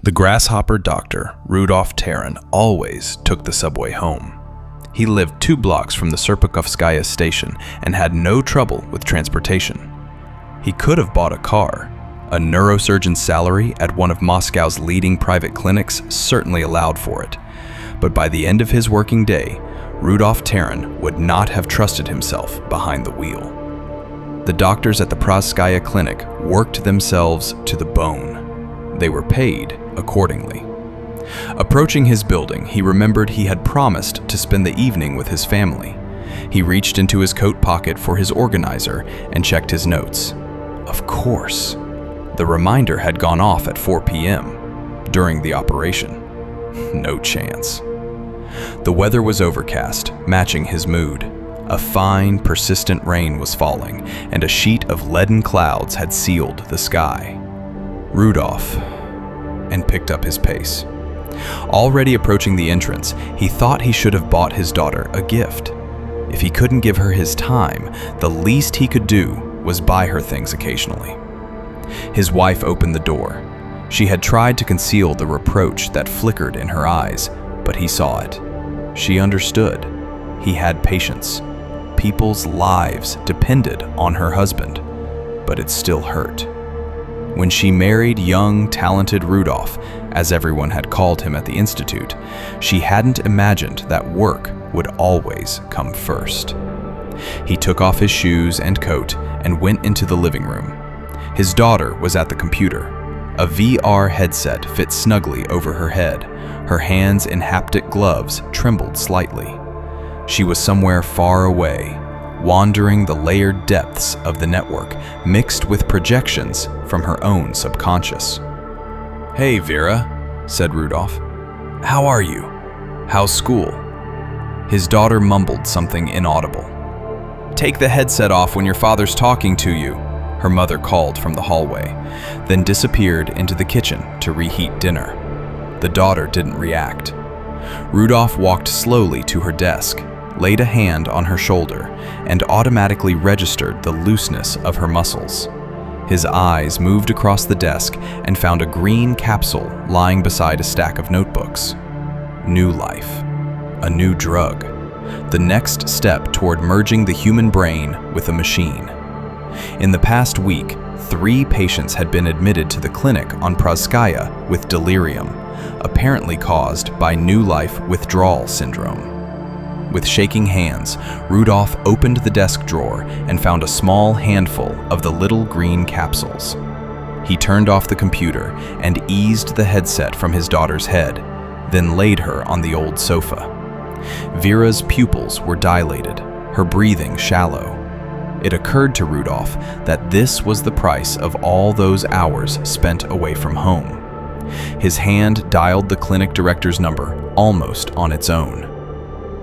The grasshopper doctor, Rudolf Terran, always took the subway home. He lived 2 blocks from the Serpukovskaya station and had no trouble with transportation. He could have bought a car. A neurosurgeon's salary at one of Moscow's leading private clinics certainly allowed for it. But by the end of his working day, Rudolf Terran would not have trusted himself behind the wheel. The doctors at the Prazskaya clinic worked themselves to the bone. They were paid accordingly. Approaching his building, he remembered he had promised to spend the evening with his family. He reached into his coat pocket for his organizer and checked his notes. Of course, the reminder had gone off at 4 p.m. during the operation. No chance. The weather was overcast, matching his mood. A fine, persistent rain was falling, and a sheet of leaden clouds had sealed the sky. Rudolf, and picked up his pace. Already approaching the entrance, he thought he should have bought his daughter a gift. If he couldn't give her his time, the least he could do was buy her things occasionally. His wife opened the door. She had tried to conceal the reproach that flickered in her eyes, but he saw it. She understood. He had patience. People's lives depended on her husband, but it still hurt. When she married young, talented Rudolf, as everyone had called him at the institute, she hadn't imagined that work would always come first. He took off his shoes and coat and went into the living room. His daughter was at the computer. A VR headset fit snugly over her head. Her hands in haptic gloves trembled slightly. She was somewhere far away, wandering the layered depths of the network, mixed with projections from her own subconscious. "Hey, Vera," said Rudolf. "How are you? How's school?" His daughter mumbled something inaudible. "Take the headset off when your father's talking to you," her mother called from the hallway, then disappeared into the kitchen to reheat dinner. The daughter didn't react. Rudolf walked slowly to her desk, laid a hand on her shoulder, and automatically registered the looseness of her muscles. His eyes moved across the desk and found a green capsule lying beside a stack of notebooks. New life. A new drug. The next step toward merging the human brain with a machine. In the past week, 3 patients had been admitted to the clinic on Prazskaya with delirium, apparently caused by new life withdrawal syndrome. With shaking hands, Rudolf opened the desk drawer and found a small handful of the little green capsules. He turned off the computer and eased the headset from his daughter's head, then laid her on the old sofa. Vera's pupils were dilated, her breathing shallow. It occurred to Rudolf that this was the price of all those hours spent away from home. His hand dialed the clinic director's number almost on its own.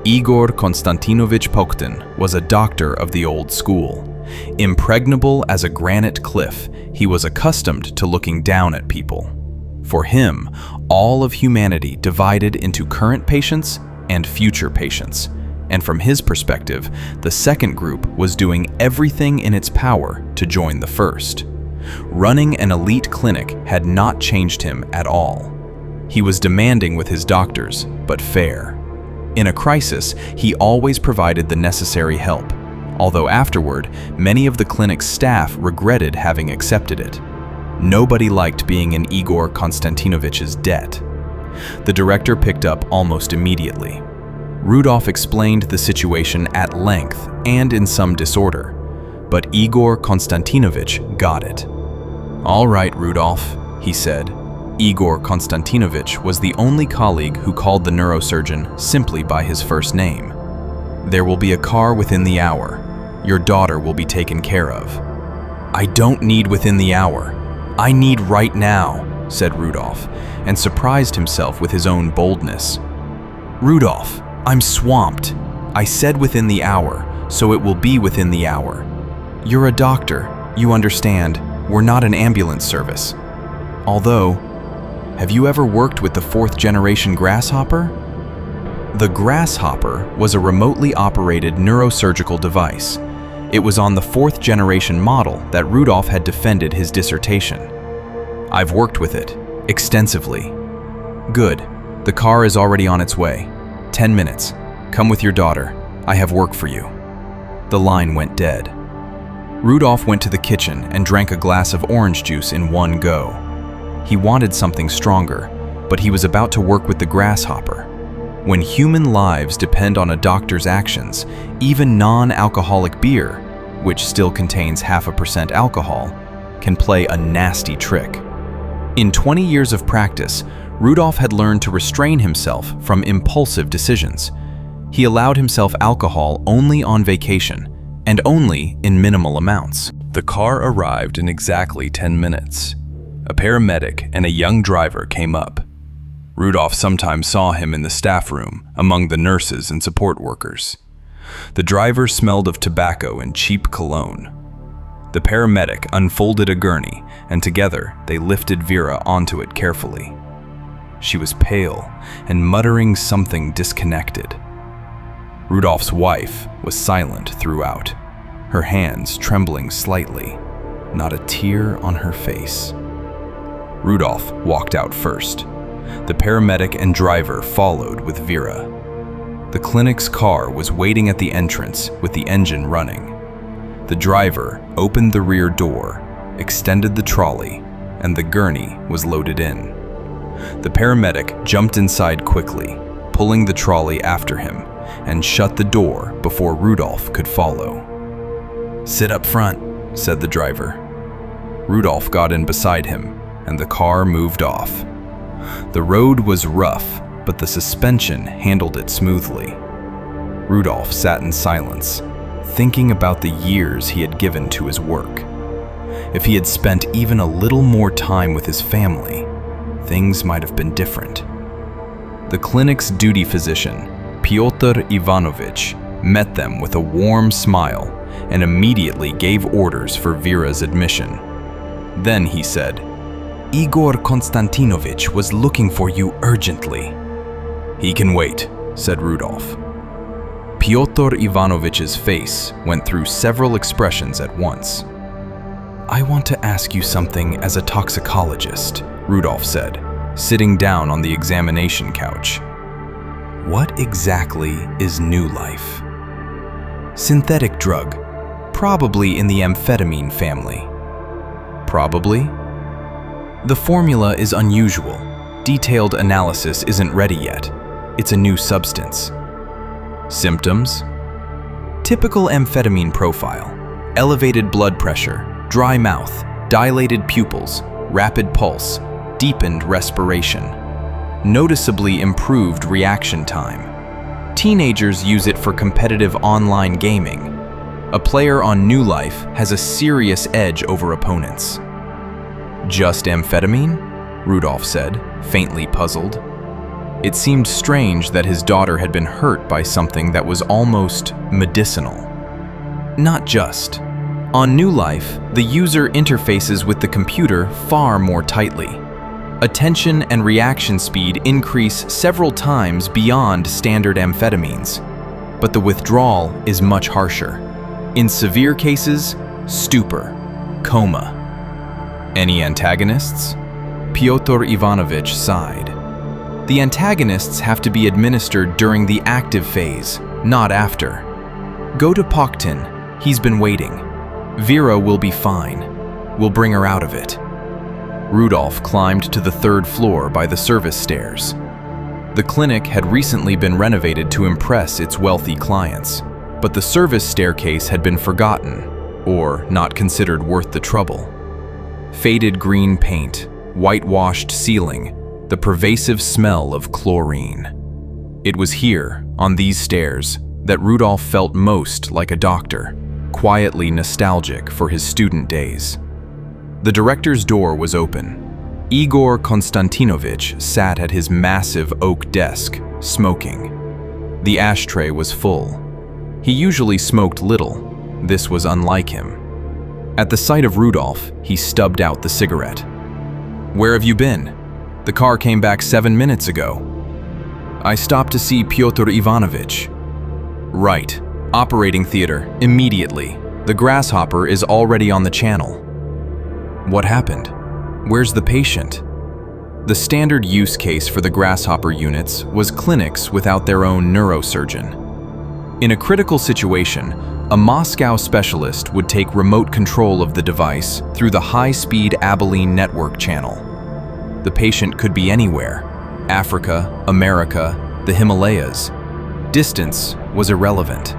Igor Konstantinovich Poktin was a doctor of the old school. Impregnable as a granite cliff, he was accustomed to looking down at people. For him, all of humanity divided into current patients and future patients, and from his perspective, the second group was doing everything in its power to join the first. Running an elite clinic had not changed him at all. He was demanding with his doctors, but fair. In a crisis, he always provided the necessary help, although afterward, many of the clinic's staff regretted having accepted it. Nobody liked being in Igor Konstantinovich's debt. The director picked up almost immediately. Rudolf explained the situation at length and in some disorder, but Igor Konstantinovich got it. "All right, Rudolf," he said. Igor Konstantinovich was the only colleague who called the neurosurgeon simply by his first name. "There will be a car within the hour. Your daughter will be taken care of." "I don't need within the hour. I need right now," said Rudolf, and surprised himself with his own boldness. "Rudolf, I'm swamped. I said within the hour, so it will be within the hour. You're a doctor, you understand. We're not an ambulance service. Although, have you ever worked with the 4th-generation grasshopper?" The grasshopper was a remotely operated neurosurgical device. It was on the 4th-generation model that Rudolf had defended his dissertation. "I've worked with it. extensively. Good. The car is already on its way. 10 minutes. Come with your daughter. I have work for you. The line went dead. Rudolph went to the kitchen and drank a glass of orange juice in one go. He wanted something stronger, but he was about to work with the grasshopper. When human lives depend on a doctor's actions, even non-alcoholic beer, which still contains 0.5% alcohol, can play a nasty trick. In 20 years of practice, Rudolph had learned to restrain himself from impulsive decisions. He allowed himself alcohol only on vacation, and only in minimal amounts. The car arrived in exactly 10 minutes. A paramedic and a young driver came up. Rudolph sometimes saw him in the staff room, among the nurses and support workers. The driver smelled of tobacco and cheap cologne. The paramedic unfolded a gurney, and together they lifted Vera onto it carefully. She was pale and muttering something disconnected. Rudolph's wife was silent throughout, her hands trembling slightly, not a tear on her face. Rudolph walked out first. The paramedic and driver followed with Vera. The clinic's car was waiting at the entrance with the engine running. The driver opened the rear door, extended the trolley, and the gurney was loaded in. The paramedic jumped inside quickly, pulling the trolley after him, and shut the door before Rudolph could follow. "Sit up front," said the driver. Rudolph got in beside him, and the car moved off. The road was rough, but the suspension handled it smoothly. Rudolph sat in silence, thinking about the years he had given to his work. If he had spent even a little more time with his family, things might have been different. The clinic's duty physician, Pyotr Ivanovich, met them with a warm smile and immediately gave orders for Vera's admission. Then he said, "Igor Konstantinovich was looking for you urgently." "He can wait," said Rudolph. Pyotr Ivanovich's face went through several expressions at once. "I want to ask you something as a toxicologist," Rudolph said, sitting down on the examination couch. "What exactly is New Life?" "Synthetic drug, probably in the amphetamine family." "Probably?" "The formula is unusual. Detailed analysis isn't ready yet. It's a new substance." "Symptoms?" "Typical amphetamine profile. Elevated blood pressure, dry mouth, dilated pupils, rapid pulse, deepened respiration. Noticeably improved reaction time. Teenagers use it for competitive online gaming. A player on New Life has a serious edge over opponents." "Just amphetamine?" Rudolph said, faintly puzzled. It seemed strange that his daughter had been hurt by something that was almost medicinal. "Not just. On New Life, the user interfaces with the computer far more tightly. Attention and reaction speed increase several times beyond standard amphetamines, but the withdrawal is much harsher. In severe cases, stupor, coma." "Any antagonists?" Pyotr Ivanovich sighed. "The antagonists have to be administered during the active phase, not after. Go to Poktin. He's been waiting. Vera will be fine. We'll bring her out of it." Rudolph climbed to the 3rd floor by the service stairs. The clinic had recently been renovated to impress its wealthy clients, but the service staircase had been forgotten, or not considered worth the trouble. Faded green paint, whitewashed ceiling, the pervasive smell of chlorine. It was here, on these stairs, that Rudolph felt most like a doctor, quietly nostalgic for his student days. The director's door was open. Igor Konstantinovich sat at his massive oak desk, smoking. The ashtray was full. He usually smoked little. This was unlike him. At the sight of Rudolph, he stubbed out the cigarette. "Where have you been? The car came back 7 minutes ago." "I stopped to see Pyotr Ivanovich." "Right. Operating theater, immediately. The grasshopper is already on the channel." "What happened? Where's the patient?" The standard use case for the Grasshopper units was clinics without their own neurosurgeon. In a critical situation, a Moscow specialist would take remote control of the device through the high-speed Abilene network channel. The patient could be anywhere: Africa, America, the Himalayas. Distance was irrelevant.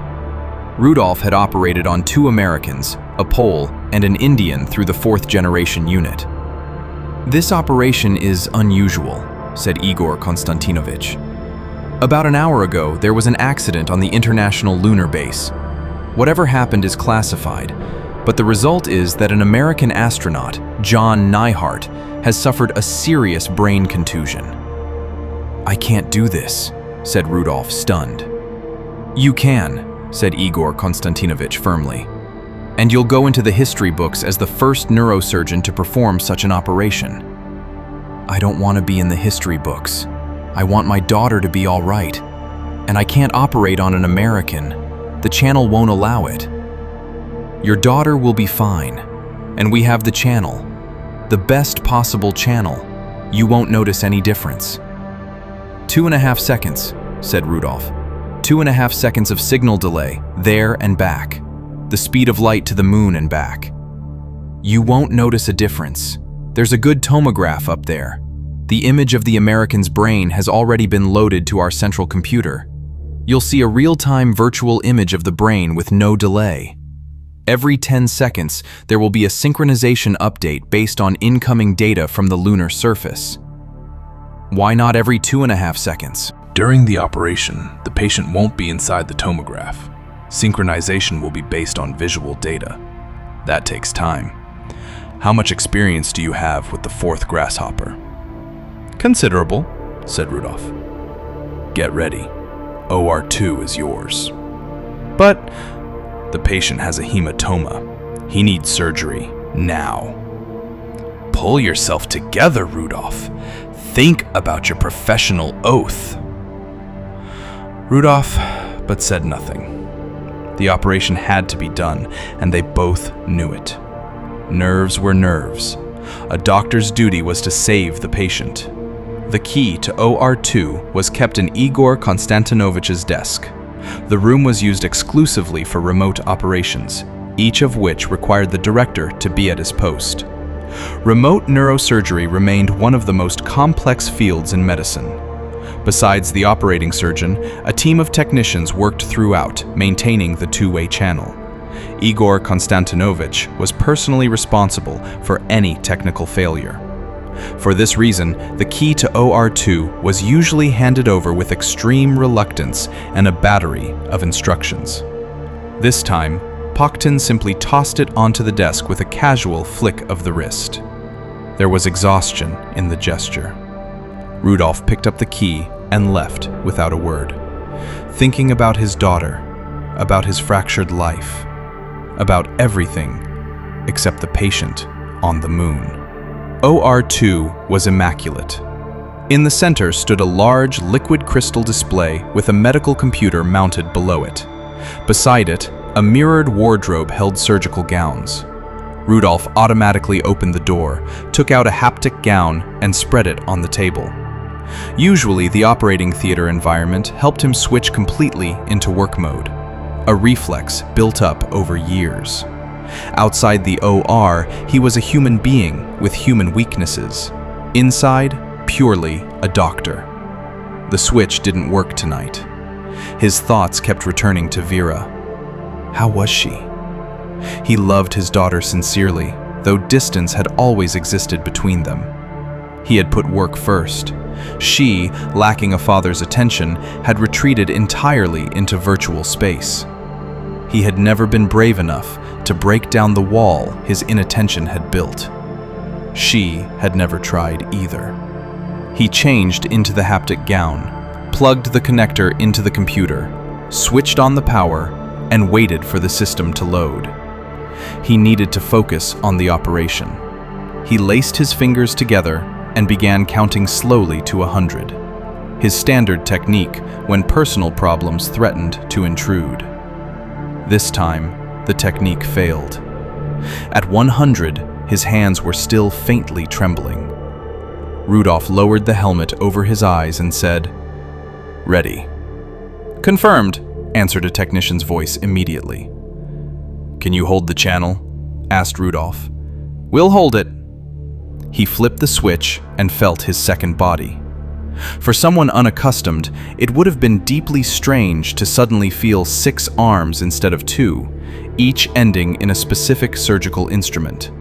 Rudolph had operated on 2 Americans, a Pole, and an Indian through the 4th-generation unit. "This operation is unusual," said Igor Konstantinovich. "About an hour ago, there was an accident on the International Lunar Base. Whatever happened is classified, but the result is that an American astronaut, John Neihart, has suffered a serious brain contusion." "I can't do this," said Rudolph, stunned. "You can," said Igor Konstantinovich firmly. "And you'll go into the history books as the first neurosurgeon to perform such an operation." "I don't want to be in the history books. I want my daughter to be all right. And I can't operate on an American. The channel won't allow it." "Your daughter will be fine. And we have the channel. The best possible channel. You won't notice any difference." 2.5 seconds, said Rudolph. 2.5 seconds of signal delay, there and back. The speed of light to the moon and back. "You won't notice a difference. There's a good tomograph up there. The image of the American's brain has already been loaded to our central computer. You'll see a real-time virtual image of the brain with no delay. Every 10 seconds, there will be a synchronization update based on incoming data from the lunar surface." "Why not every 2.5 seconds? During the operation, the patient won't be inside the tomograph. Synchronization will be based on visual data. That takes time. How much experience do you have with the 4th Grasshopper?" "Considerable," said Rudolph. "Get ready. OR2 is yours." "But the patient has a hematoma. He needs surgery now." "Pull yourself together, Rudolph. Think about your professional oath." Rudolph but said nothing. The operation had to be done, and they both knew it. Nerves were nerves. A doctor's duty was to save the patient. The key to OR2 was kept in Igor Konstantinovich's desk. The room was used exclusively for remote operations, each of which required the director to be at his post. Remote neurosurgery remained one of the most complex fields in medicine. Besides the operating surgeon, a team of technicians worked throughout, maintaining the two-way channel. Igor Konstantinovich was personally responsible for any technical failure. For this reason, the key to OR2 was usually handed over with extreme reluctance and a battery of instructions. This time, Paktin simply tossed it onto the desk with a casual flick of the wrist. There was exhaustion in the gesture. Rudolph picked up the key and left without a word, thinking about his daughter, about his fractured life, about everything except the patient on the moon. OR2 was immaculate. In the center stood a large liquid crystal display with a medical computer mounted below it. Beside it, a mirrored wardrobe held surgical gowns. Rudolph automatically opened the door, took out a haptic gown, and spread it on the table. Usually, the operating theater environment helped him switch completely into work mode, a reflex built up over years. Outside the OR, he was a human being with human weaknesses. Inside, purely a doctor. The switch didn't work tonight. His thoughts kept returning to Vera. How was she? He loved his daughter sincerely, though distance had always existed between them. He had put work first. She, lacking a father's attention, had retreated entirely into virtual space. He had never been brave enough to break down the wall his inattention had built. She had never tried either. He changed into the haptic gown, plugged the connector into the computer, switched on the power, and waited for the system to load. He needed to focus on the operation. He laced his fingers together and began counting slowly to 100, his standard technique when personal problems threatened to intrude. This time, the technique failed. At 100, his hands were still faintly trembling. Rudolph lowered the helmet over his eyes and said, "Ready." "Confirmed," answered a technician's voice immediately. "Can you hold the channel?" asked Rudolph. "We'll hold it." He flipped the switch and felt his second body. For someone unaccustomed, it would have been deeply strange to suddenly feel 6 arms instead of 2, each ending in a specific surgical instrument: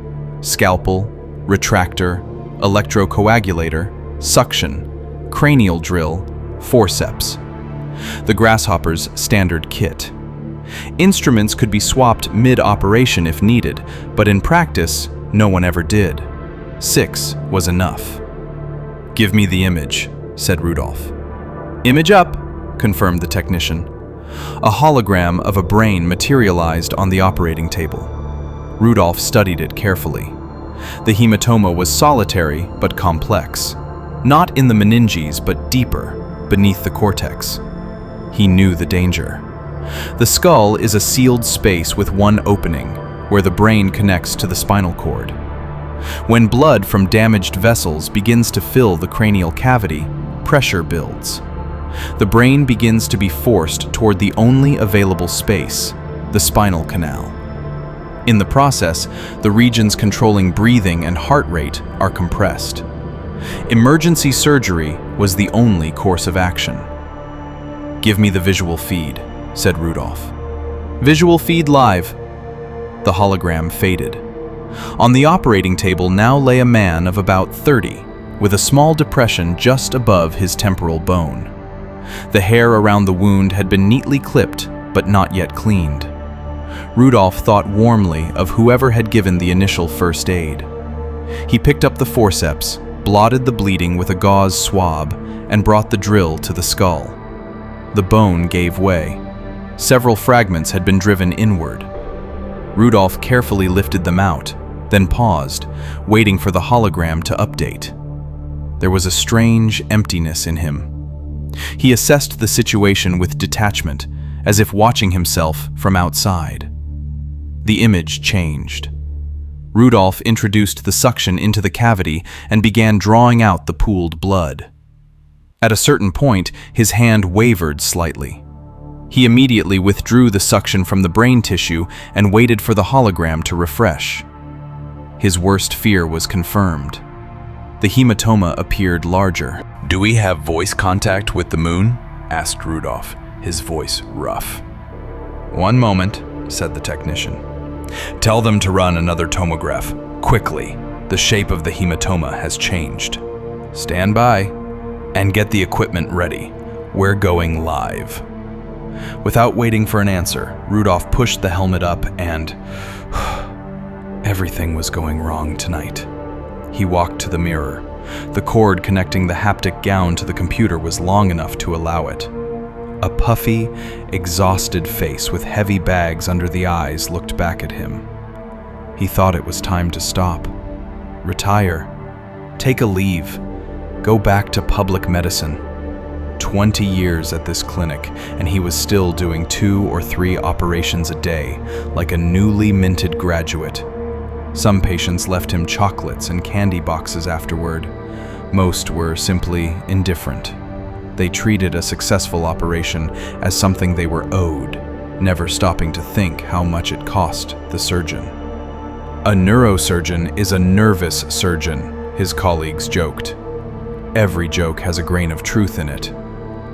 scalpel, retractor, electrocoagulator, suction, cranial drill, forceps. The grasshopper's standard kit. Instruments could be swapped mid-operation if needed, but in practice, no one ever did. 6 was enough. "Give me the image," said Rudolph. "Image up," confirmed the technician. A hologram of a brain materialized on the operating table. Rudolph studied it carefully. The hematoma was solitary but complex, not in the meninges but deeper, beneath the cortex. He knew the danger. The skull is a sealed space with one opening, where the brain connects to the spinal cord. When blood from damaged vessels begins to fill the cranial cavity, pressure builds. The brain begins to be forced toward the only available space, the spinal canal. In the process, the regions controlling breathing and heart rate are compressed. Emergency surgery was the only course of action. "Give me the visual feed," said Rudolph. "Visual feed live." The hologram faded. On the operating table now lay a man of about 30, with a small depression just above his temporal bone. The hair around the wound had been neatly clipped, but not yet cleaned. Rudolph thought warmly of whoever had given the initial first aid. He picked up the forceps, blotted the bleeding with a gauze swab, and brought the drill to the skull. The bone gave way. Several fragments had been driven inward. Rudolph carefully lifted them out, then paused, waiting for the hologram to update. There was a strange emptiness in him. He assessed the situation with detachment, as if watching himself from outside. The image changed. Rudolph introduced the suction into the cavity and began drawing out the pooled blood. At a certain point, his hand wavered slightly. He immediately withdrew the suction from the brain tissue and waited for the hologram to refresh. His worst fear was confirmed. The hematoma appeared larger. "Do we have voice contact with the moon?" asked Rudolph, his voice rough. "One moment," said the technician. "Tell them to run another tomograph, quickly. The shape of the hematoma has changed. Stand by, and get the equipment ready. We're going live." Without waiting for an answer, Rudolph pushed the helmet up and... everything was going wrong tonight. He walked to the mirror. The cord connecting the haptic gown to the computer was long enough to allow it. A puffy, exhausted face with heavy bags under the eyes looked back at him. He thought it was time to stop. Retire. Take a leave. Go back to public medicine. 20 years at this clinic, and he was still doing 2 or 3 operations a day, like a newly minted graduate. Some patients left him chocolates and candy boxes afterward. Most were simply indifferent. They treated a successful operation as something they were owed, never stopping to think how much it cost the surgeon. "A neurosurgeon is a nervous surgeon," his colleagues joked. Every joke has a grain of truth in it.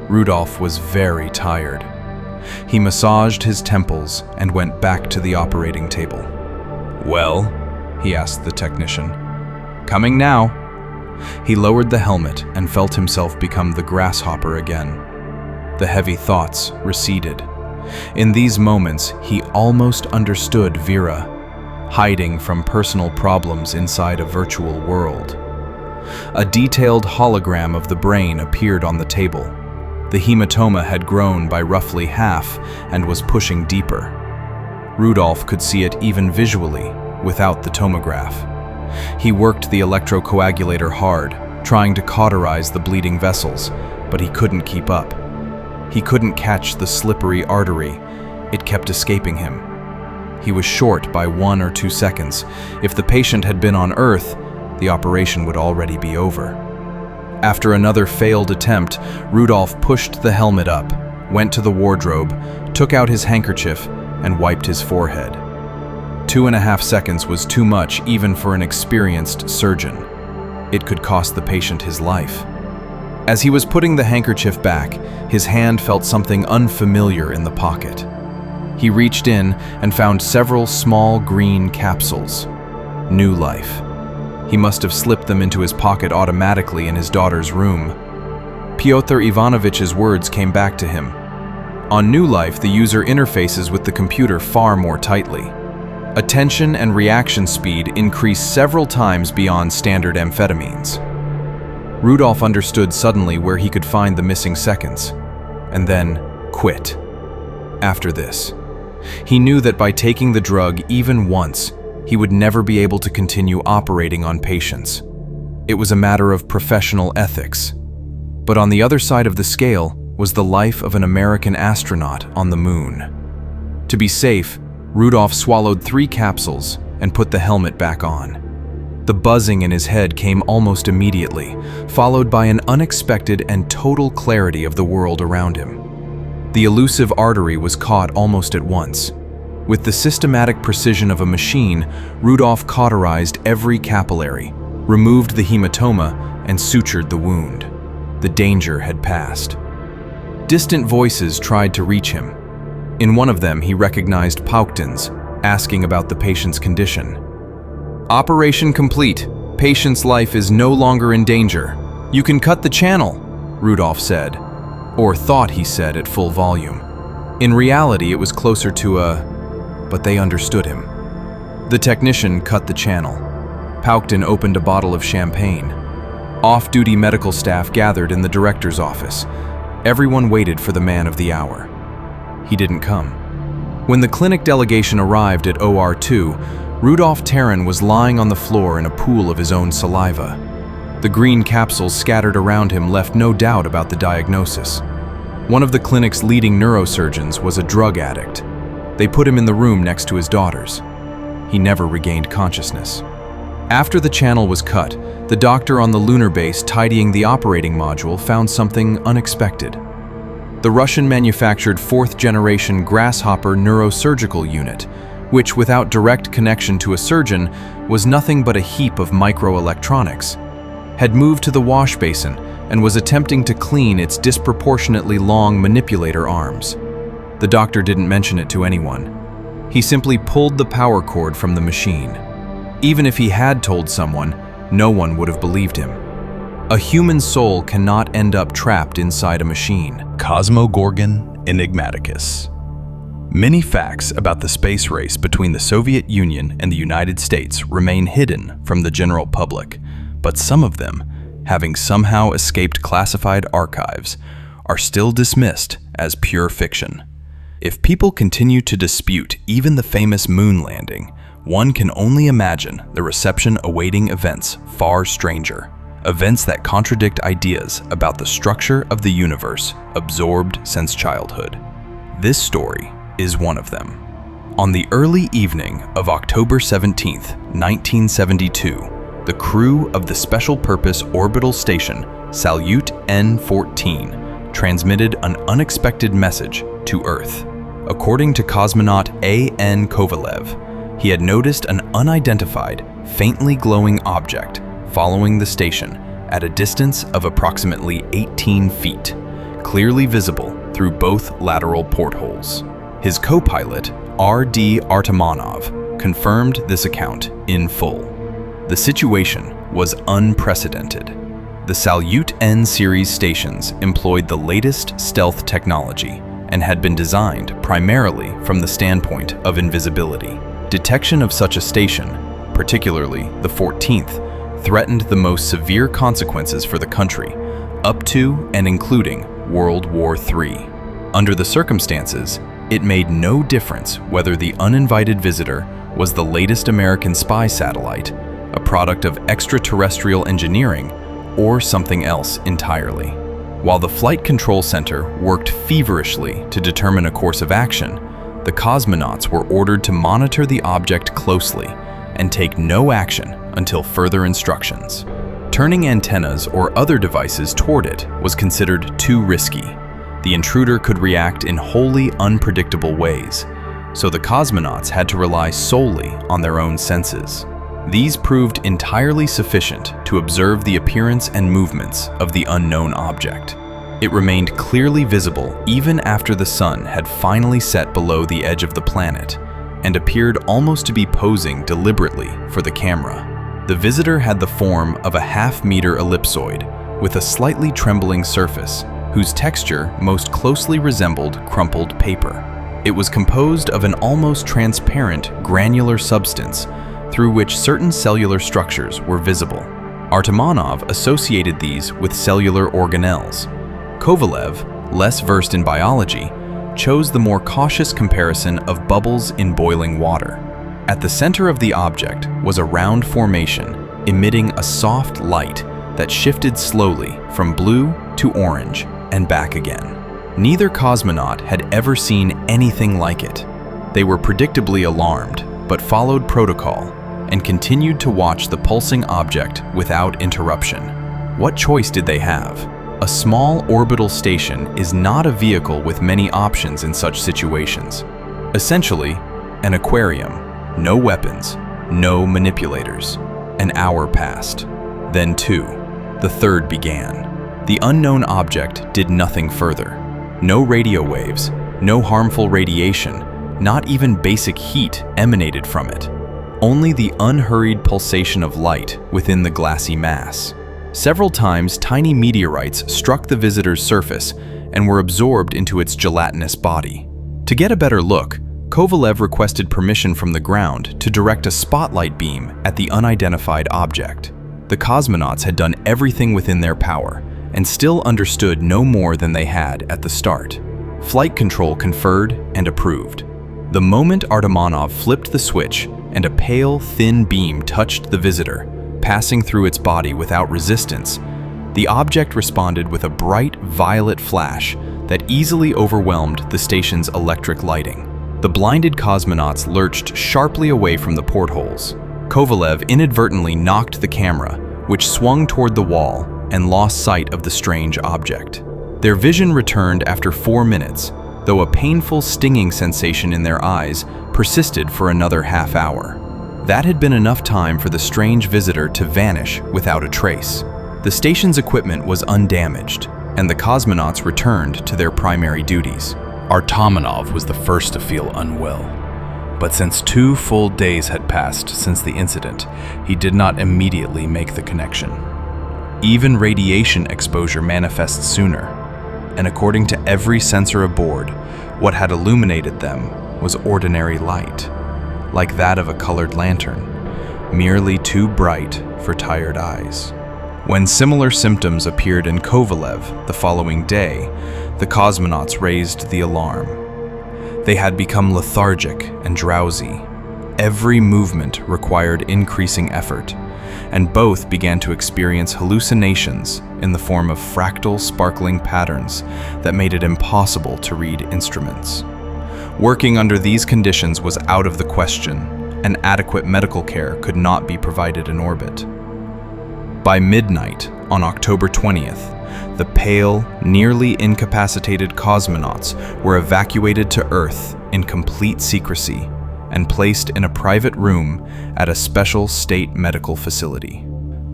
Rudolph was very tired. He massaged his temples and went back to the operating table. "Well?" he asked the technician. "Coming now." He lowered the helmet and felt himself become the grasshopper again. The heavy thoughts receded. In these moments, he almost understood Vera, hiding from personal problems inside a virtual world. A detailed hologram of the brain appeared on the table. The hematoma had grown by roughly half and was pushing deeper. Rudolph could see it even visually, without the tomograph. He worked the electrocoagulator hard, trying to cauterize the bleeding vessels, but he couldn't keep up. He couldn't catch the slippery artery. It kept escaping him. He was short by 1 or 2 seconds. If the patient had been on Earth, the operation would already be over. After another failed attempt, Rudolph pushed the helmet up, went to the wardrobe, took out his handkerchief, and wiped his forehead. 2.5 seconds was too much even for an experienced surgeon. It could cost the patient his life. As he was putting the handkerchief back, his hand felt something unfamiliar in the pocket. He reached in and found several small green capsules. New life. He must have slipped them into his pocket automatically in his daughter's room. Pyotr Ivanovich's words came back to him. On New Life, the user interfaces with the computer far more tightly. Attention and reaction speed increase several times beyond standard amphetamines. Rudolph understood suddenly where he could find the missing seconds, and then quit. After this, he knew that by taking the drug even once, he would never be able to continue operating on patients. It was a matter of professional ethics. But on the other side of the scale was the life of an American astronaut on the moon. To be safe, Rudolph swallowed 3 capsules and put the helmet back on. The buzzing in his head came almost immediately, followed by an unexpected and total clarity of the world around him. The elusive artery was caught almost at once. With the systematic precision of a machine, Rudolph cauterized every capillary, removed the hematoma, and sutured the wound. The danger had passed. Distant voices tried to reach him. In one of them, he recognized Pauktin's, asking about the patient's condition. "Operation complete. Patient's life is no longer in danger. You can cut the channel," Rudolph said, or thought he said at full volume. In reality, it was closer to but they understood him. The technician cut the channel. Pauktin opened a bottle of champagne. Off-duty medical staff gathered in the director's office. Everyone waited for the man of the hour. He didn't come. When the clinic delegation arrived at OR2, Rudolph Terran was lying on the floor in a pool of his own saliva. The green capsules scattered around him left no doubt about the diagnosis. One of the clinic's leading neurosurgeons was a drug addict. They put him in the room next to his daughters. He never regained consciousness. After the channel was cut, the doctor on the lunar base tidying the operating module found something unexpected. The Russian-manufactured 4th-generation Grasshopper neurosurgical unit, which without direct connection to a surgeon was nothing but a heap of microelectronics, had moved to the wash basin and was attempting to clean its disproportionately long manipulator arms. The doctor didn't mention it to anyone. He simply pulled the power cord from the machine. Even if he had told someone, no one would have believed him. A human soul cannot end up trapped inside a machine. Cosmogorgon Enigmaticus. Many facts about the space race between the Soviet Union and the United States remain hidden from the general public, but some of them, having somehow escaped classified archives, are still dismissed as pure fiction. If people continue to dispute even the famous moon landing, one can only imagine the reception awaiting events far stranger, events that contradict ideas about the structure of the universe absorbed since childhood. This story is one of them. On the early evening of October 17, 1972, the crew of the Special Purpose Orbital Station Salyut N-14 transmitted an unexpected message to Earth. According to cosmonaut A.N. Kovalev, he had noticed an unidentified, faintly glowing object following the station at a distance of approximately 18 feet, clearly visible through both lateral portholes. His co-pilot, R.D. Artemonov, confirmed this account in full. The situation was unprecedented. The Salyut N series stations employed the latest stealth technology and had been designed primarily from the standpoint of invisibility. Detection of such a station, particularly the 14th, threatened the most severe consequences for the country, up to and including World War III. Under the circumstances, it made no difference whether the uninvited visitor was the latest American spy satellite, a product of extraterrestrial engineering, or something else entirely. While the Flight Control Center worked feverishly to determine a course of action, the cosmonauts were ordered to monitor the object closely and take no action until further instructions. Turning antennas or other devices toward it was considered too risky. The intruder could react in wholly unpredictable ways, so the cosmonauts had to rely solely on their own senses. These proved entirely sufficient to observe the appearance and movements of the unknown object. It remained clearly visible even after the sun had finally set below the edge of the planet and appeared almost to be posing deliberately for the camera. The visitor had the form of a half-meter ellipsoid with a slightly trembling surface whose texture most closely resembled crumpled paper. It was composed of an almost transparent granular substance through which certain cellular structures were visible. Artamonov associated these with cellular organelles. Kovalev, less versed in biology, chose the more cautious comparison of bubbles in boiling water. At the center of the object was a round formation emitting a soft light that shifted slowly from blue to orange and back again. Neither cosmonaut had ever seen anything like it. They were predictably alarmed, but followed protocol and continued to watch the pulsing object without interruption. What choice did they have? A small orbital station is not a vehicle with many options in such situations. Essentially, an aquarium. No weapons, no manipulators. An hour passed. Then two. The third began. The unknown object did nothing further. No radio waves, no harmful radiation, not even basic heat emanated from it. Only the unhurried pulsation of light within the glassy mass. Several times, tiny meteorites struck the visitor's surface and were absorbed into its gelatinous body. To get a better look, Kovalev requested permission from the ground to direct a spotlight beam at the unidentified object. The cosmonauts had done everything within their power and still understood no more than they had at the start. Flight control conferred and approved. The moment Artamonov flipped the switch and a pale, thin beam touched the visitor, passing through its body without resistance, the object responded with a bright violet flash that easily overwhelmed the station's electric lighting. The blinded cosmonauts lurched sharply away from the portholes. Kovalev inadvertently knocked the camera, which swung toward the wall and lost sight of the strange object. Their vision returned after 4 minutes, though a painful stinging sensation in their eyes persisted for another half hour. That had been enough time for the strange visitor to vanish without a trace. The station's equipment was undamaged, and the cosmonauts returned to their primary duties. Artamonov was the first to feel unwell, but since 2 full days had passed since the incident, he did not immediately make the connection. Even radiation exposure manifests sooner, and according to every sensor aboard, what had illuminated them was ordinary light, like that of a colored lantern, merely too bright for tired eyes. When similar symptoms appeared in Kovalev the following day, the cosmonauts raised the alarm. They had become lethargic and drowsy. Every movement required increasing effort, and both began to experience hallucinations in the form of fractal, sparkling patterns that made it impossible to read instruments. Working under these conditions was out of the question, and adequate medical care could not be provided in orbit. By midnight on October 20th, the pale, nearly incapacitated cosmonauts were evacuated to Earth in complete secrecy and placed in a private room at a special state medical facility.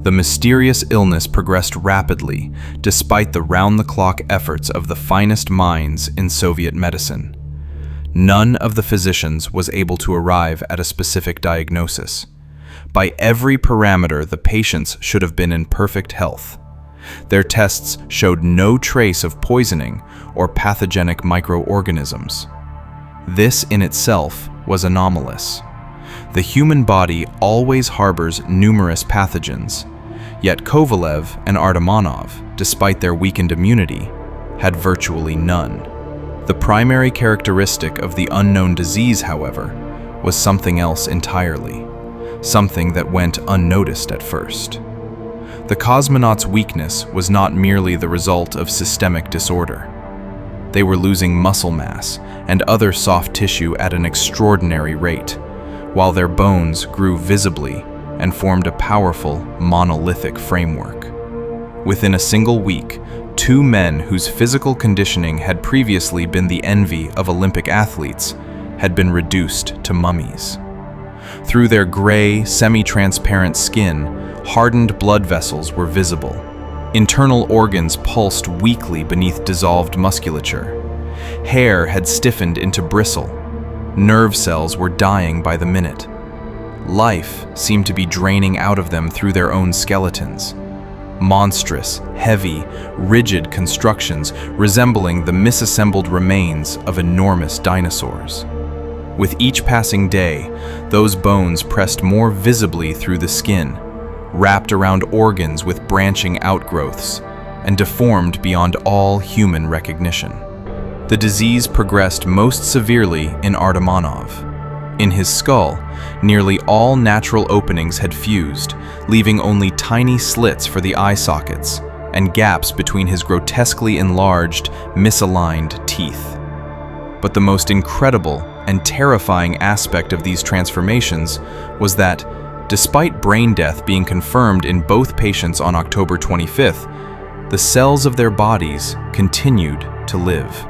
The mysterious illness progressed rapidly despite the round-the-clock efforts of the finest minds in Soviet medicine. None of the physicians was able to arrive at a specific diagnosis. By every parameter, the patients should have been in perfect health. Their tests showed no trace of poisoning or pathogenic microorganisms. This in itself was anomalous. The human body always harbors numerous pathogens, yet Kovalev and Artamonov, despite their weakened immunity, had virtually none. The primary characteristic of the unknown disease, however, was something else entirely, something that went unnoticed at first. The cosmonauts' weakness was not merely the result of systemic disorder. They were losing muscle mass and other soft tissue at an extraordinary rate, while their bones grew visibly and formed a powerful, monolithic framework. Within a single week, 2 men whose physical conditioning had previously been the envy of Olympic athletes had been reduced to mummies. Through their gray, semi-transparent skin, hardened blood vessels were visible. Internal organs pulsed weakly beneath dissolved musculature. Hair had stiffened into bristle. Nerve cells were dying by the minute. Life seemed to be draining out of them through their own skeletons. Monstrous, heavy, rigid constructions resembling the misassembled remains of enormous dinosaurs. With each passing day, those bones pressed more visibly through the skin, wrapped around organs with branching outgrowths, and deformed beyond all human recognition. The disease progressed most severely in Artamonov. In his skull, nearly all natural openings had fused, leaving only tiny slits for the eye sockets and gaps between his grotesquely enlarged, misaligned teeth. But the most incredible and terrifying aspect of these transformations was that, despite brain death being confirmed in both patients on October 25th, the cells of their bodies continued to live.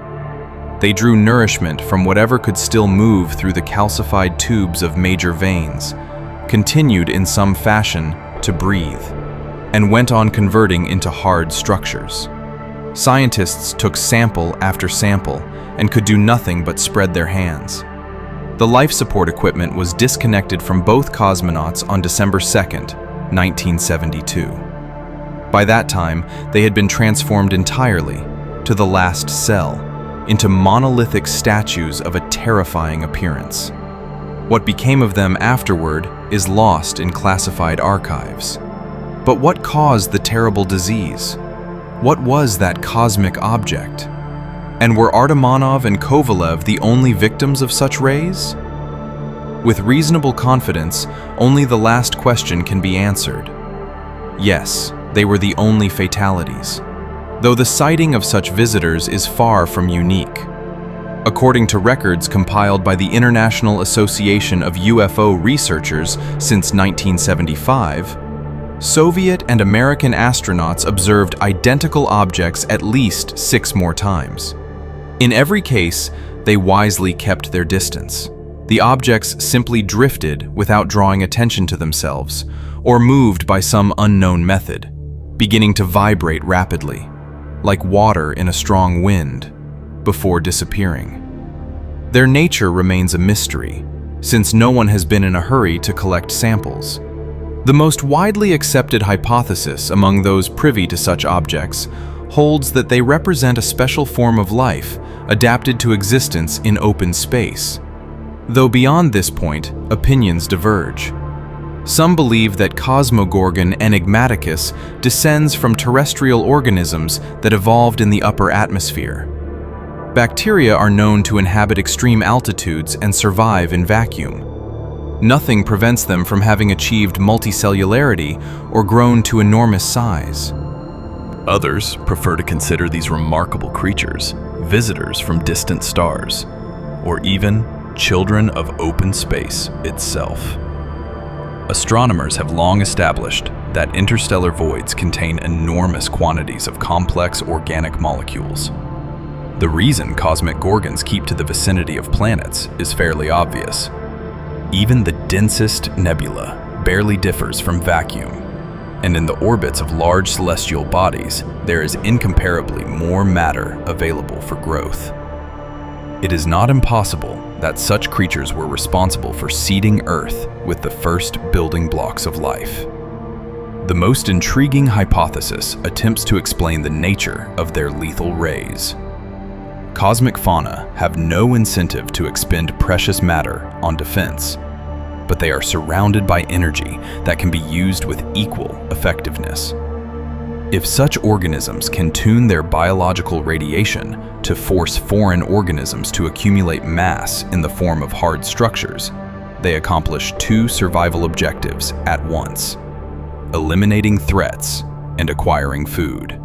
They drew nourishment from whatever could still move through the calcified tubes of major veins, continued in some fashion to breathe, and went on converting into hard structures. Scientists took sample after sample and could do nothing but spread their hands. The life support equipment was disconnected from both cosmonauts on December 2nd, 1972. By that time, they had been transformed entirely, to the last cell, into monolithic statues of a terrifying appearance. What became of them afterward is lost in classified archives. But what caused the terrible disease? What was that cosmic object? And were Artamonov and Kovalev the only victims of such rays? With reasonable confidence, only the last question can be answered. Yes, they were the only fatalities, though the sighting of such visitors is far from unique. According to records compiled by the International Association of UFO Researchers since 1975, Soviet and American astronauts observed identical objects at least 6 more times. In every case, they wisely kept their distance. The objects simply drifted without drawing attention to themselves, or moved by some unknown method, beginning to vibrate rapidly, like water in a strong wind, before disappearing. Their nature remains a mystery, since no one has been in a hurry to collect samples. The most widely accepted hypothesis among those privy to such objects holds that they represent a special form of life adapted to existence in open space. Though beyond this point, opinions diverge. Some believe that Cosmogorgon enigmaticus descends from terrestrial organisms that evolved in the upper atmosphere. Bacteria are known to inhabit extreme altitudes and survive in vacuum. Nothing prevents them from having achieved multicellularity or grown to enormous size. Others prefer to consider these remarkable creatures visitors from distant stars, or even children of open space itself. Astronomers have long established that interstellar voids contain enormous quantities of complex organic molecules. The reason cosmic gorgons keep to the vicinity of planets is fairly obvious. Even the densest nebula barely differs from vacuum, and in the orbits of large celestial bodies, there is incomparably more matter available for growth. It is not impossible that such creatures were responsible for seeding Earth with the first building blocks of life. The most intriguing hypothesis attempts to explain the nature of their lethal rays. Cosmic fauna have no incentive to expend precious matter on defense, but they are surrounded by energy that can be used with equal effectiveness. If such organisms can tune their biological radiation to force foreign organisms to accumulate mass in the form of hard structures, they accomplish 2 survival objectives at once: eliminating threats and acquiring food.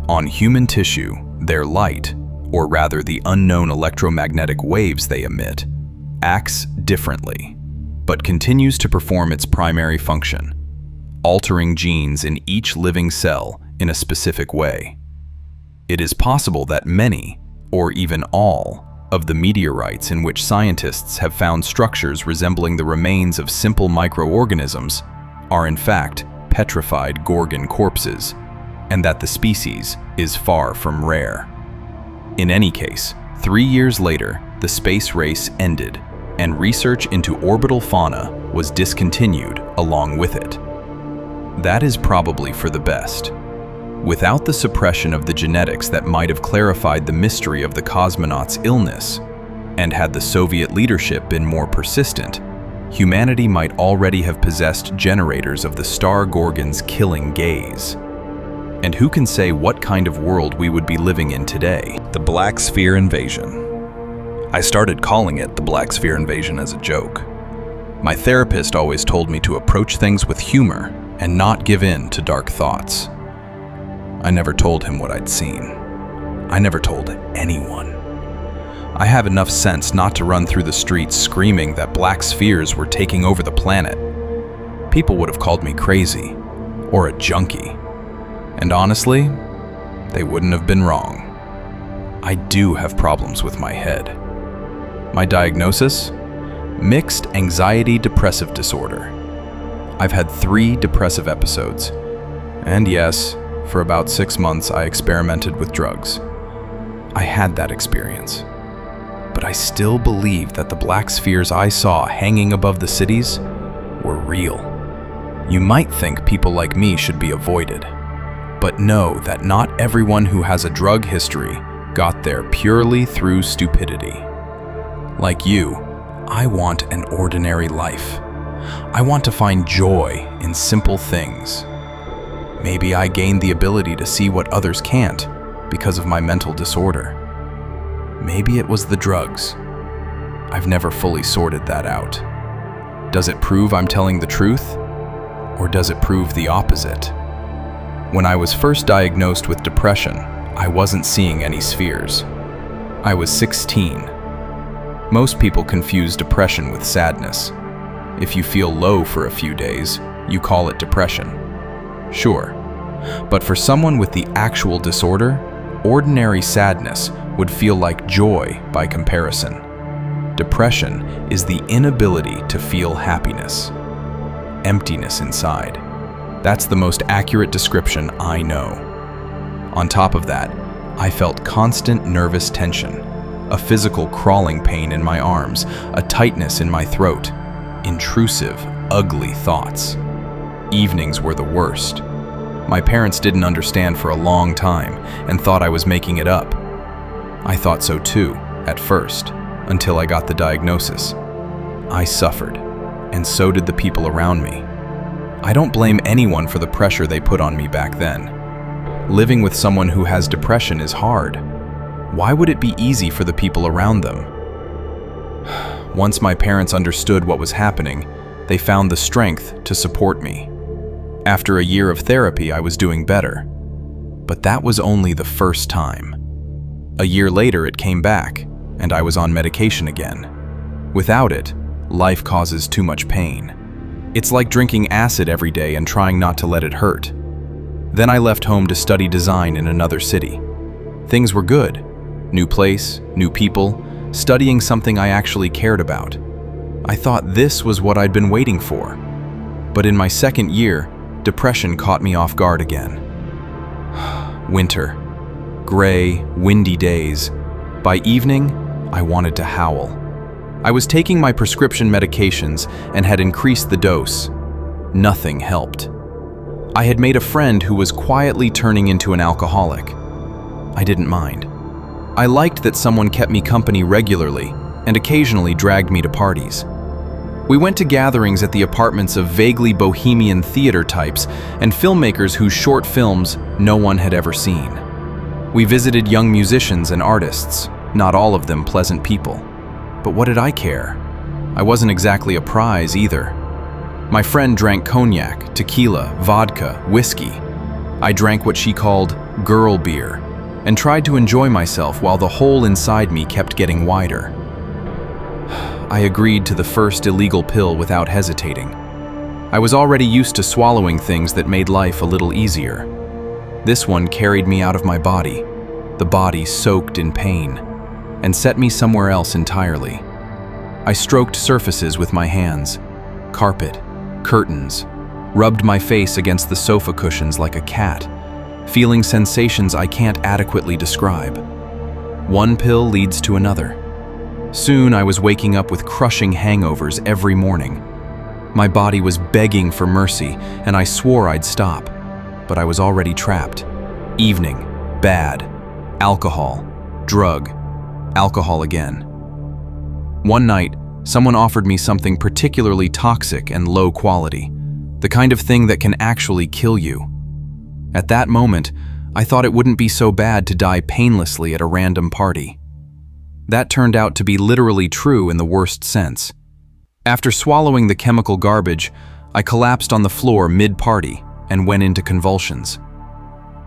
On human tissue, their light, or rather the unknown electromagnetic waves they emit, acts differently. but continues to perform its primary function, altering genes in each living cell in a specific way. It is possible that many, or even all, of the meteorites in which scientists have found structures resembling the remains of simple microorganisms are in fact petrified Gorgon corpses, and that the species is far from rare. In any case, 3 years later, the space race ended, and research into orbital fauna was discontinued along with it. That is probably for the best. Without the suppression of the genetics that might have clarified the mystery of the cosmonauts' illness, and had the Soviet leadership been more persistent, humanity might already have possessed generators of the star Gorgon's killing gaze. And who can say what kind of world we would be living in today? The Black Sphere Invasion. I started calling it the Black Sphere Invasion as a joke. My therapist always told me to approach things with humor and not give in to dark thoughts. I never told him what I'd seen. I never told anyone. I have enough sense not to run through the streets screaming that black spheres were taking over the planet. People would have called me crazy, or a junkie. And honestly, they wouldn't have been wrong. I do have problems with my head. My diagnosis? Mixed anxiety depressive disorder. I've had 3 depressive episodes. And yes, for about 6 months I experimented with drugs. I had that experience. But I still believe that the black spheres I saw hanging above the cities were real. You might think people like me should be avoided. But know that not everyone who has a drug history got there purely through stupidity. Like you, I want an ordinary life. I want to find joy in simple things. Maybe I gained the ability to see what others can't because of my mental disorder. Maybe it was the drugs. I've never fully sorted that out. Does it prove I'm telling the truth? Or does it prove the opposite? When I was first diagnosed with depression, I wasn't seeing any spheres. I was 16. Most people confuse depression with sadness. If you feel low for a few days, you call it depression. Sure, but for someone with the actual disorder, ordinary sadness would feel like joy by comparison. Depression is the inability to feel happiness, emptiness inside. That's the most accurate description I know. On top of that, I felt constant nervous tension, a physical crawling pain in my arms, a tightness in my throat, intrusive, ugly thoughts. Evenings were the worst. My parents didn't understand for a long time and thought I was making it up. I thought so too, at first, until I got the diagnosis. I suffered, and so did the people around me. I don't blame anyone for the pressure they put on me back then. Living with someone who has depression is hard. Why would it be easy for the people around them? Once my parents understood what was happening, they found the strength to support me. After a year of therapy, I was doing better. But that was only the first time. A year later, it came back, and I was on medication again. Without it, life causes too much pain. It's like drinking acid every day and trying not to let it hurt. Then I left home to study design in another city. Things were good. New place, new people, studying something I actually cared about. I thought this was what I'd been waiting for. But in my second year, depression caught me off guard again. Winter. Gray, windy days. By evening, I wanted to howl. I was taking my prescription medications and had increased the dose. Nothing helped. I had made a friend who was quietly turning into an alcoholic. I didn't mind. I liked that someone kept me company regularly and occasionally dragged me to parties. We went to gatherings at the apartments of vaguely bohemian theater types and filmmakers whose short films no one had ever seen. We visited young musicians and artists, not all of them pleasant people. But what did I care? I wasn't exactly a prize either. My friend drank cognac, tequila, vodka, whiskey. I drank what she called girl beer and tried to enjoy myself while the hole inside me kept getting wider. I agreed to the first illegal pill without hesitating. I was already used to swallowing things that made life a little easier. This one carried me out of my body, the body soaked in pain, and set me somewhere else entirely. I stroked surfaces with my hands, carpet, curtains, rubbed my face against the sofa cushions like a cat, feeling sensations I can't adequately describe. One pill leads to another. Soon I was waking up with crushing hangovers every morning. My body was begging for mercy, and I swore I'd stop, but I was already trapped. Evening, bad, alcohol, drug, alcohol again. One night, someone offered me something particularly toxic and low quality, the kind of thing that can actually kill you. At that moment, I thought it wouldn't be so bad to die painlessly at a random party. That turned out to be literally true in the worst sense. After swallowing the chemical garbage, I collapsed on the floor mid-party and went into convulsions.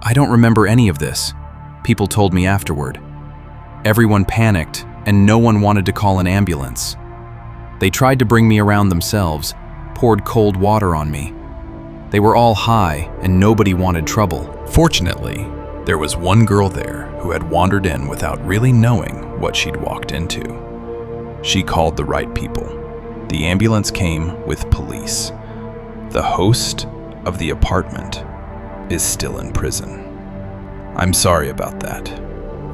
I don't remember any of this, people told me afterward. Everyone panicked, and no one wanted to call an ambulance. They tried to bring me around themselves, poured cold water on me. They were all high, and nobody wanted trouble. Fortunately, there was one girl there who had wandered in without really knowing what she'd walked into. She called the right people. The ambulance came with police. The host of the apartment is still in prison. I'm sorry about that.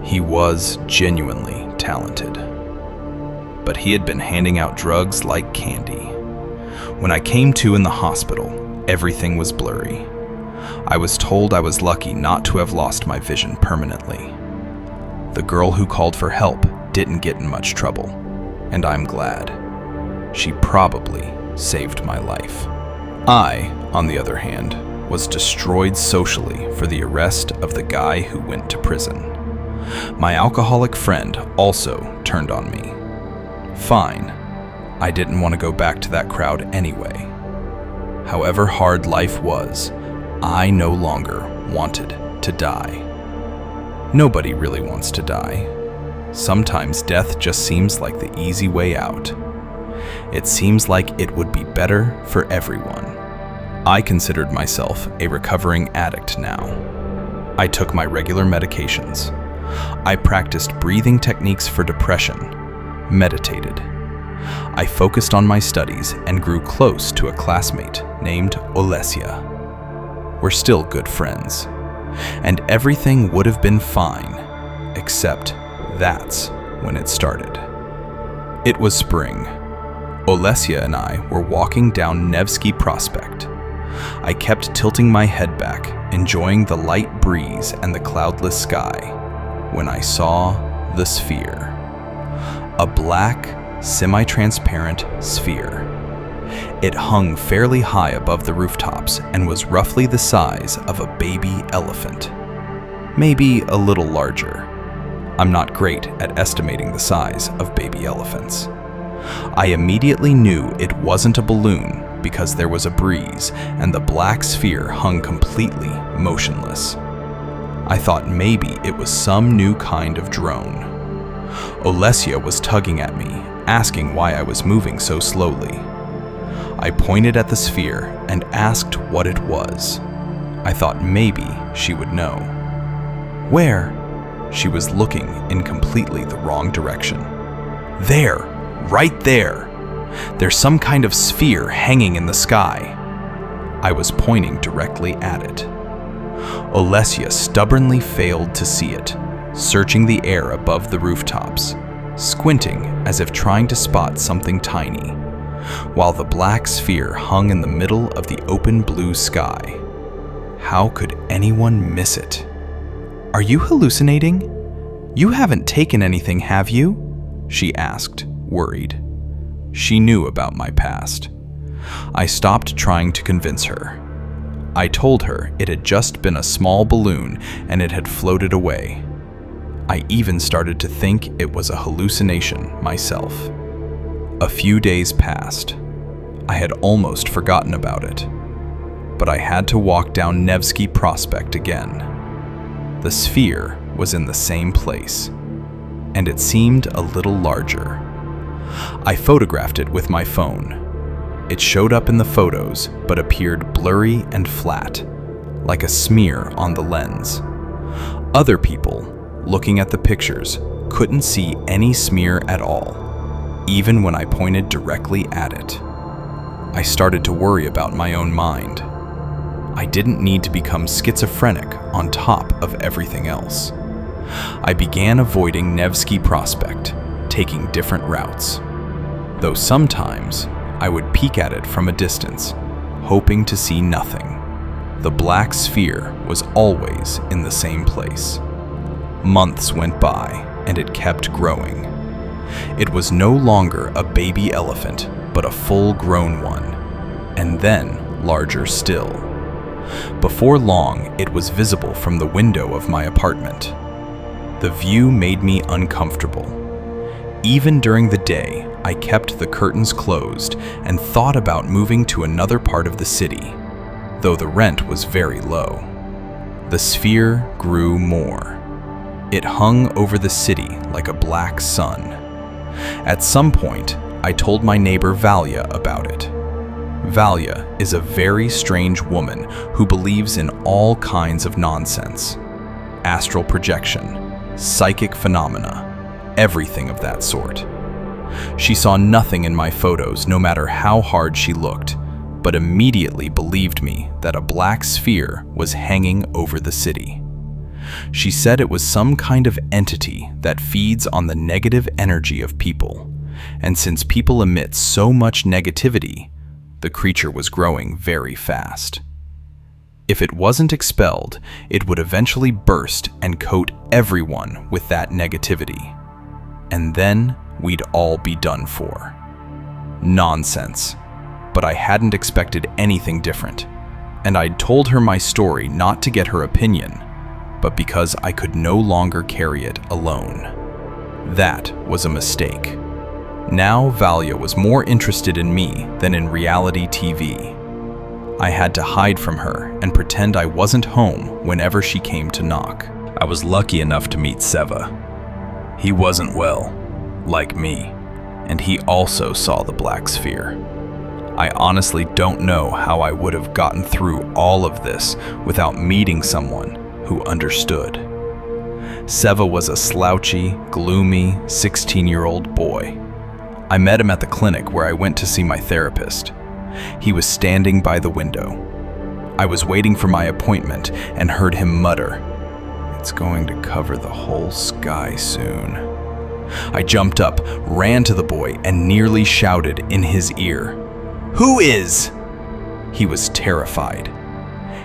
He was genuinely talented. But he had been handing out drugs like candy. When I came to in the hospital, everything was blurry. I was told I was lucky not to have lost my vision permanently. The girl who called for help didn't get in much trouble, and I'm glad. She probably saved my life. I, on the other hand, was destroyed socially for the arrest of the guy who went to prison. My alcoholic friend also turned on me. Fine, I didn't want to go back to that crowd anyway. However hard life was, I no longer wanted to die. Nobody really wants to die. Sometimes death just seems like the easy way out. It seems like it would be better for everyone. I considered myself a recovering addict now. I took my regular medications. I practiced breathing techniques for depression, meditated. I focused on my studies and grew close to a classmate named Olesia. We're still good friends, and everything would have been fine, except that's when it started. It was spring. Olesia and I were walking down Nevsky Prospect. I kept tilting my head back, enjoying the light breeze and the cloudless sky, when I saw the sphere. A black, semi-transparent sphere. It hung fairly high above the rooftops and was roughly the size of a baby elephant. Maybe a little larger. I'm not great at estimating the size of baby elephants. I immediately knew it wasn't a balloon because there was a breeze and the black sphere hung completely motionless. I thought maybe it was some new kind of drone. Olesia was tugging at me, asking why I was moving so slowly. I pointed at the sphere and asked what it was. I thought maybe she would know. Where? She was looking in completely the wrong direction. There, right there. There's some kind of sphere hanging in the sky. I was pointing directly at it. Olesia stubbornly failed to see it, searching the air above the rooftops, squinting as if trying to spot something tiny, while the black sphere hung in the middle of the open blue sky. How could anyone miss it? Are you hallucinating? You haven't taken anything, have you? She asked, worried. She knew about my past. I stopped trying to convince her. I told her it had just been a small balloon and it had floated away. I even started to think it was a hallucination myself. A few days passed. I had almost forgotten about it. But I had to walk down Nevsky Prospect again. The sphere was in the same place, and it seemed a little larger. I photographed it with my phone. It showed up in the photos, but appeared blurry and flat, like a smear on the lens. Other people, looking at the pictures, couldn't see any smear at all, even when I pointed directly at it. I started to worry about my own mind. I didn't need to become schizophrenic on top of everything else. I began avoiding Nevsky Prospect, taking different routes. Though sometimes, I would peek at it from a distance, hoping to see nothing. The black sphere was always in the same place. Months went by, and it kept growing. It was no longer a baby elephant, but a full-grown one, and then larger still. Before long, it was visible from the window of my apartment. The view made me uncomfortable. Even during the day, I kept the curtains closed and thought about moving to another part of the city, though the rent was very low. The sphere grew more. It hung over the city like a black sun. At some point, I told my neighbor Valia about it. Valia is a very strange woman who believes in all kinds of nonsense. Astral projection, psychic phenomena, everything of that sort. She saw nothing in my photos, no matter how hard she looked, but immediately believed me that a black sphere was hanging over the city. She said it was some kind of entity that feeds on the negative energy of people, and since people emit so much negativity, the creature was growing very fast. If it wasn't expelled, it would eventually burst and coat everyone with that negativity. And then we'd all be done for. Nonsense. But I hadn't expected anything different, and I'd told her my story not to get her opinion, but because I could no longer carry it alone. That was a mistake. Now Valia was more interested in me than in reality TV. I had to hide from her and pretend I wasn't home whenever she came to knock. I was lucky enough to meet Seva. He wasn't well, like me, and he also saw the black sphere. I honestly don't know how I would have gotten through all of this without meeting someone who understood. Seva was a slouchy, gloomy 16-year-old boy. I met him at the clinic where I went to see my therapist. He was standing by the window. I was waiting for my appointment and heard him mutter, "It's going to cover the whole sky soon." I jumped up, ran to the boy, and nearly shouted in his ear, "Who is?" He was terrified.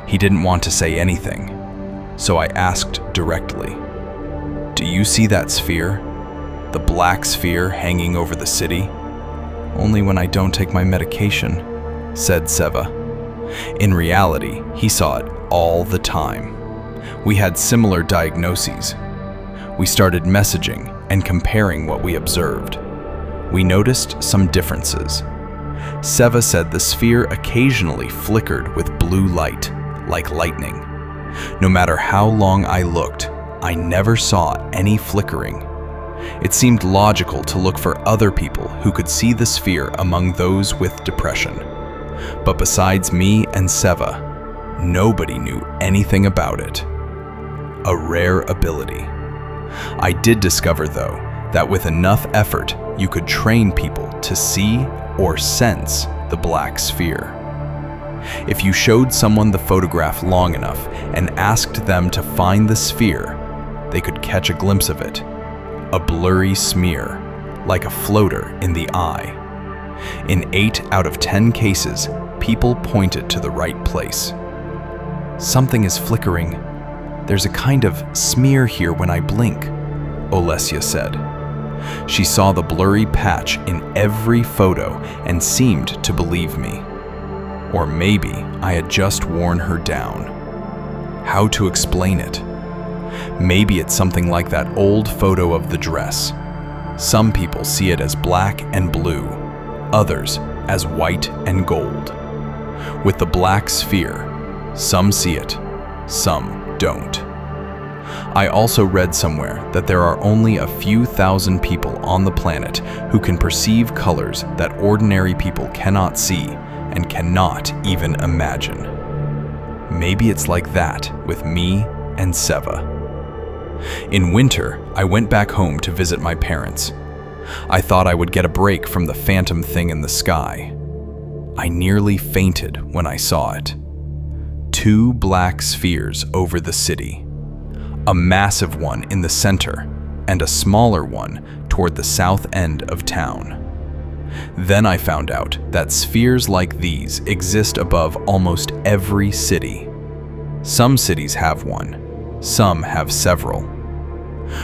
He didn't want to say anything, so I asked directly, "Do you see that sphere? The black sphere hanging over the city?" "Only when I don't take my medication," said Seva. In reality, he saw it all the time. We had similar diagnoses. We started messaging and comparing what we observed. We noticed some differences. Seva said the sphere occasionally flickered with blue light, like lightning. No matter how long I looked, I never saw any flickering. It seemed logical to look for other people who could see the sphere among those with depression. But besides me and Seva, nobody knew anything about it. A rare ability. I did discover, though, that with enough effort, you could train people to see or sense the black sphere. If you showed someone the photograph long enough and asked them to find the sphere, they could catch a glimpse of it. A blurry smear, like a floater in the eye. In 8 out of 10 cases, people pointed to the right place. "Something is flickering. There's a kind of smear here when I blink," Olesya said. She saw the blurry patch in every photo and seemed to believe me. Or maybe I had just worn her down. How to explain it? Maybe it's something like that old photo of the dress. Some people see it as black and blue, others as white and gold. With the black sphere, some see it, some don't. I also read somewhere that there are only a few thousand people on the planet who can perceive colors that ordinary people cannot see and cannot even imagine. Maybe it's like that with me and Seva. In winter, I went back home to visit my parents. I thought I would get a break from the phantom thing in the sky. I nearly fainted when I saw it. 2 black spheres over the city. A massive one in the center and a smaller one toward the south end of town. Then I found out that spheres like these exist above almost every city. Some cities have one, some have several.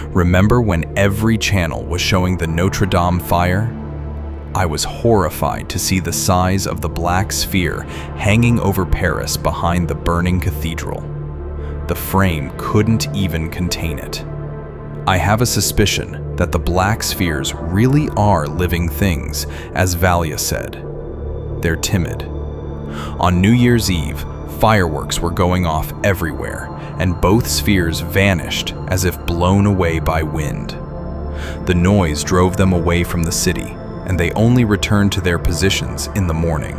Remember when every channel was showing the Notre Dame fire? I was horrified to see the size of the black sphere hanging over Paris behind the burning cathedral. The frame couldn't even contain it. I have a suspicion that the black spheres really are living things, as Valia said. They're timid. On New Year's Eve, fireworks were going off everywhere, and both spheres vanished as if blown away by wind. The noise drove them away from the city, and they only returned to their positions in the morning.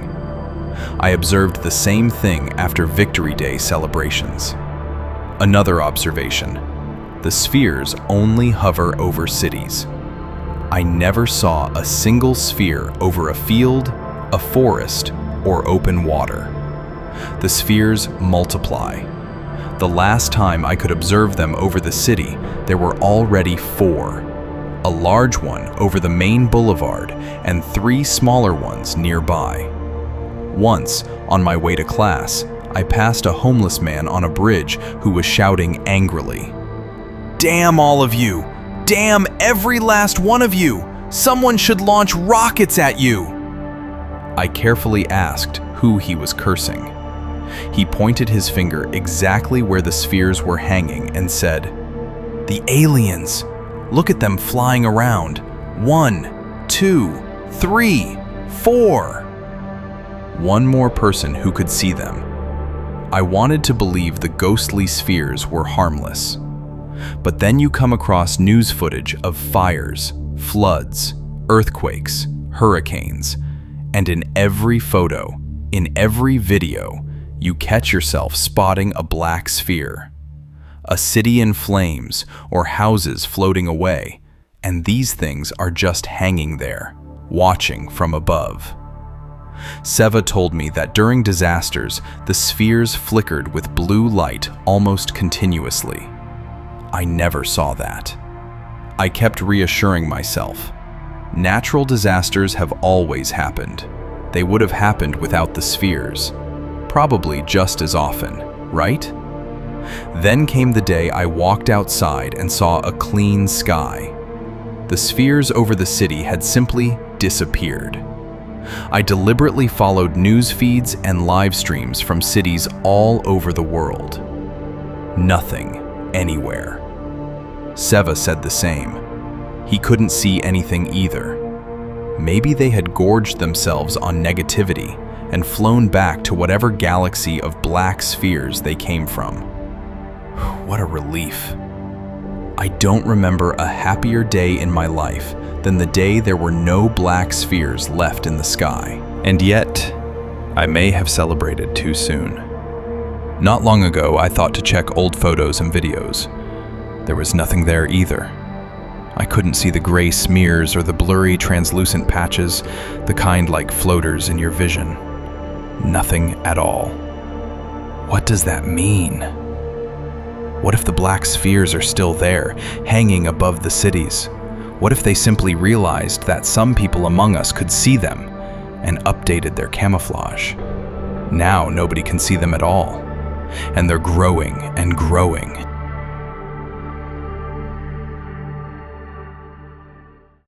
I observed the same thing after Victory Day celebrations. Another observation: the spheres only hover over cities. I never saw a single sphere over a field, a forest, or open water. The spheres multiply. The last time I could observe them over the city, there were already 4. A large one over the main boulevard and 3 smaller ones nearby. Once, on my way to class, I passed a homeless man on a bridge who was shouting angrily, "Damn all of you! Damn every last one of you! Someone should launch rockets at you!" I carefully asked who he was cursing. He pointed his finger exactly where the spheres were hanging and said, "The aliens! Look at them flying around. 1, 2, 3, 4. One more person who could see them. I wanted to believe the ghostly spheres were harmless. But then you come across news footage of fires, floods, earthquakes, hurricanes, and in every photo, in every video, you catch yourself spotting a black sphere. A city in flames or houses floating away, and these things are just hanging there, watching from above. Seva told me that during disasters, the spheres flickered with blue light almost continuously. I never saw that. I kept reassuring myself. Natural disasters have always happened. They would have happened without the spheres. Probably just as often, right? Then came the day I walked outside and saw a clean sky. The spheres over the city had simply disappeared. I deliberately followed news feeds and live streams from cities all over the world. Nothing anywhere. Seva said the same. He couldn't see anything either. Maybe they had gorged themselves on negativity and flown back to whatever galaxy of black spheres they came from. What a relief. I don't remember a happier day in my life than the day there were no black spheres left in the sky. And yet, I may have celebrated too soon. Not long ago, I thought to check old photos and videos. There was nothing there either. I couldn't see the gray smears or the blurry, translucent patches, the kind like floaters in your vision. Nothing at all. What does that mean? What if the black spheres are still there, hanging above the cities? What if they simply realized that some people among us could see them and updated their camouflage? Now nobody can see them at all, and they're growing and growing.